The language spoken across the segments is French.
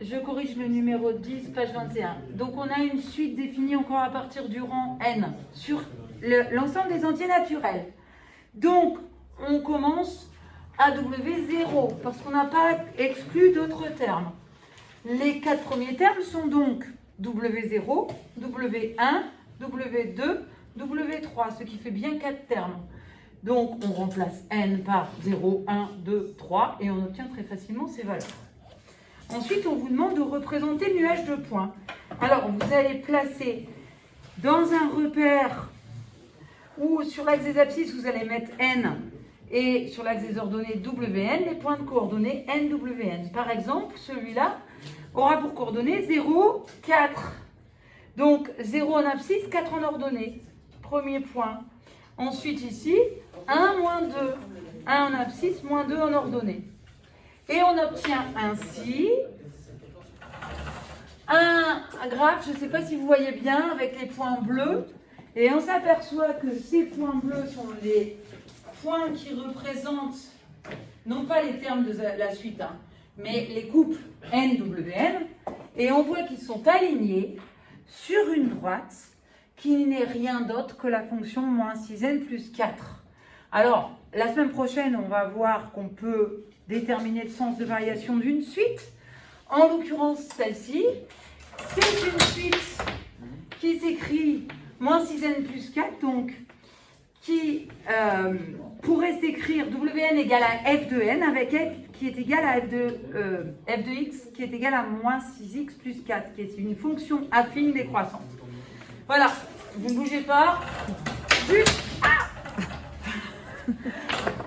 je corrige le numéro 10, page 21. Donc on a une suite définie encore à partir du rang n sur l'ensemble des entiers naturels. Donc on commence à W0 parce qu'on n'a pas exclu d'autres termes. Les 4 premiers termes sont donc W0, W1, W2, W3, ce qui fait bien 4 termes. Donc on remplace n par 0, 1, 2, 3 et on obtient très facilement ces valeurs. Ensuite, on vous demande de représenter le nuage de points. Alors, vous allez placer dans un repère où sur l'axe des abscisses, vous allez mettre n et sur l'axe des ordonnées WN, les points de coordonnées NWN. Par exemple, celui-là aura pour coordonnées 0, 4. Donc, 0 en abscisse, 4 en ordonnée. Premier point. Ensuite, ici, 1, moins 2. 1 en abscisse, moins 2 en ordonnée. Et on obtient ainsi un graphe, je ne sais pas si vous voyez bien, avec les points bleus. Et on s'aperçoit que ces points bleus sont les points qui représentent, non pas les termes de la suite, mais les couples NWN. Et on voit qu'ils sont alignés sur une droite qui n'est rien d'autre que la fonction moins 6n plus 4. Alors, la semaine prochaine, on va voir qu'on peut déterminer le sens de variation d'une suite. En l'occurrence, celle-ci, c'est une suite qui s'écrit moins 6n plus 4, donc qui pourrait s'écrire Wn égale à f de n avec f qui est égal à f de x qui est égal à moins 6x plus 4, qui est une fonction affine décroissante. Voilà, vous ne bougez pas. Juste,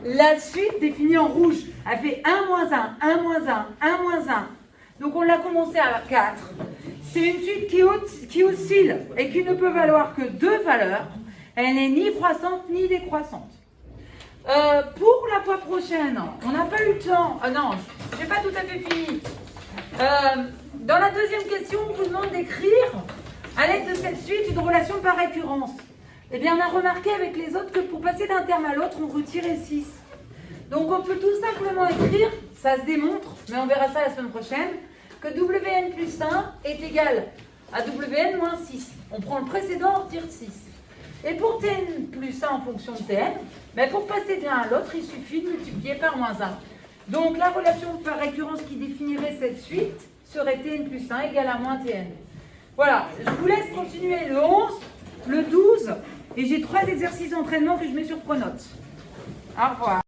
la suite définie en rouge, elle fait 1 moins 1, 1 moins 1, 1 moins 1. Donc on l'a commencé à 4. C'est une suite qui oscille et qui ne peut valoir que 2 valeurs. Elle n'est ni croissante ni décroissante. Pour la fois prochaine, on n'a pas eu le temps. Non, je n'ai pas tout à fait fini. Dans la deuxième question, on vous demande d'écrire à l'aide de cette suite une relation par récurrence. Eh bien, on a remarqué avec les autres que pour passer d'un terme à l'autre, on retirait 6. Donc, on peut tout simplement écrire, ça se démontre, mais on verra ça la semaine prochaine, que Wn plus 1 est égal à Wn moins 6. On prend le précédent, on retire 6. Et pour Tn plus 1 en fonction de Tn, mais pour passer de l'un à l'autre, il suffit de multiplier par moins 1. Donc, la relation par récurrence qui définirait cette suite serait Tn plus 1 égale à moins Tn. Voilà, je vous laisse continuer le 11, le 12, et j'ai 3 exercices d'entraînement que je mets sur Pronote. Au revoir.